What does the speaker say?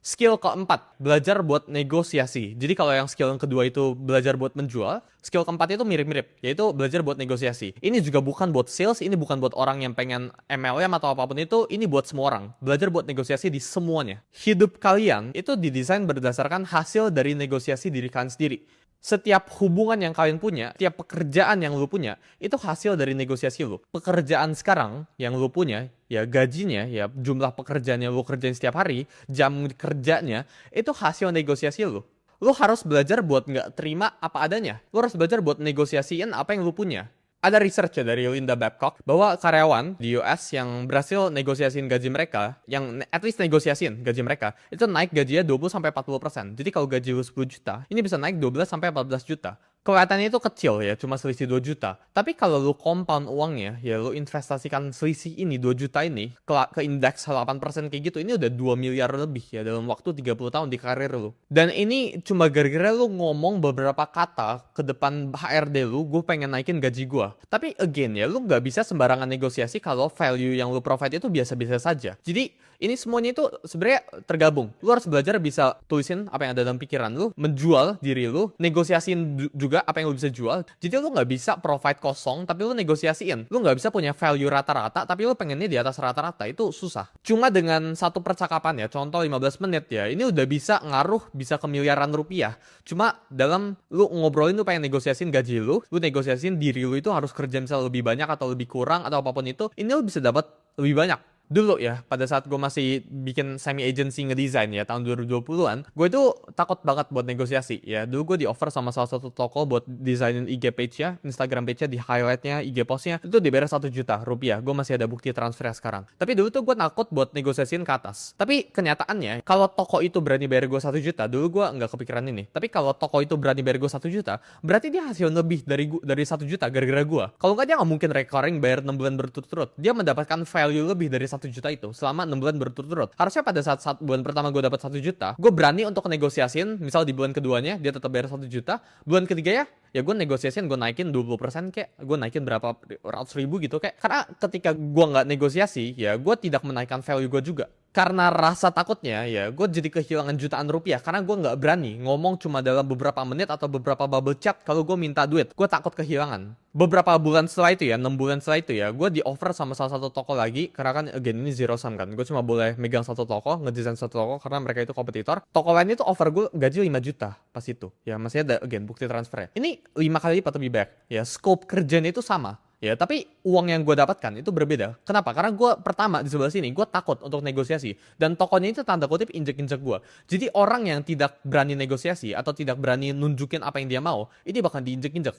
Skill keempat, belajar buat negosiasi. Jadi kalau yang skill yang kedua itu belajar buat menjual, skill keempat itu mirip-mirip, yaitu belajar buat negosiasi. Ini juga bukan buat sales, ini bukan buat orang yang pengen MLM atau apapun itu, ini buat semua orang. Belajar buat negosiasi di semuanya. Hidup kalian itu didesain berdasarkan hasil dari negosiasi diri kalian sendiri. Setiap hubungan yang kalian punya, setiap pekerjaan yang lu punya, itu hasil dari negosiasi lu. Pekerjaan sekarang yang lu punya, ya gajinya, ya jumlah pekerjaan yang lu kerjain setiap hari, jam kerjanya, itu hasil negosiasi lu. Lu harus belajar buat nggak terima apa adanya. Lu harus belajar buat negosiasiin apa yang lu punya. Ada research ya dari Linda Babcock bahwa karyawan di US yang berhasil negosiasiin gaji mereka, yang at least negosiasiin gaji mereka, itu naik gajinya 20-40%. Jadi kalau gaji lu 10 juta, ini bisa naik 12-14 juta. Kelihatannya itu kecil ya, cuma selisih 2 juta. Tapi kalau lu compound uangnya, ya lu investasikan selisih ini 2 juta ini ke indeks 8% kayak gitu, ini udah 2 miliar lebih ya dalam waktu 30 tahun di karir lu. Dan ini cuma gara-gara lu ngomong beberapa kata ke depan HRD lu, gue pengen naikin gaji gue. Tapi again ya, lu nggak bisa sembarangan negosiasi kalau value yang lu provide itu biasa-biasa saja. Jadi ini semuanya itu sebenarnya tergabung. Lu harus belajar bisa tulisin apa yang ada dalam pikiran lu, menjual diri lu, negosiasiin juga apa yang lu bisa jual. Jadi lu nggak bisa provide kosong, tapi lu negosiasiin. Lu nggak bisa punya value rata-rata, tapi lu pengennya di atas rata-rata. Itu susah. Cuma dengan satu percakapan ya, contoh 15 menit ya, ini udah bisa ngaruh, bisa ke miliaran rupiah. Cuma dalam lu ngobrolin lu pengen negosiasiin gaji lu negosiasiin diri lu itu harus kerja misalnya lebih banyak atau lebih kurang atau apapun itu, ini lu bisa dapat lebih banyak. Dulu ya, pada saat gue masih bikin semi agency ngedesain ya tahun 2020-an, gue itu takut banget buat negosiasi ya. Dulu gue di offer sama salah satu toko buat desainin IG page-nya, Instagram page-nya, di highlight-nya, IG post-nya, itu dibayar 1 juta rupiah. Gue masih ada bukti transfernya sekarang. Tapi dulu tuh gue takut buat negosiasiin ke atas. Tapi kenyataannya, kalau toko itu berani bayar gue 1 juta, dulu gue nggak kepikiran ini. Tapi kalau toko itu berani bayar gue 1 juta, berarti dia hasil lebih dari 1 juta gara-gara gue. Kalau nggak, dia nggak mungkin recurring bayar 6 bulan berturut-turut. Dia mendapatkan value lebih dari 1 juta itu selama 6 bulan berturut-turut. Harusnya pada saat bulan pertama gue dapat 1 juta, gue berani untuk negosiasiin, misal di bulan keduanya dia tetap bayar 1 juta, bulan ketiga ya gue negosiasiin, gue naikin 20% kayak, gue naikin berapa ratus ribu gitu kayak. Karena ketika gue nggak negosiasi, ya gue tidak menaikkan value gue juga. Karena rasa takutnya ya gue jadi kehilangan jutaan rupiah karena gue nggak berani ngomong cuma dalam beberapa menit atau beberapa bubble chat kalau gue minta duit. Gue takut kehilangan. Beberapa bulan setelah itu ya, 6 bulan setelah itu ya, gue di offer sama salah satu toko lagi karena kan again ini zero sum kan. Gue cuma boleh megang satu toko, ngedesain satu toko karena mereka itu kompetitor. Toko lain itu offer gue gaji 5 juta pas itu. Ya masih ada again bukti transfernya. Ini 5 kali lipat lebih banyak. Ya scope kerjanya itu sama. Ya, tapi uang yang gue dapatkan itu berbeda. Kenapa? Karena gue pertama di sebelah sini, gue takut untuk negosiasi. Dan tokonya itu tanda kutip injek-injek gue. Jadi orang yang tidak berani negosiasi atau tidak berani nunjukin apa yang dia mau, ini bakal diinjek-injek.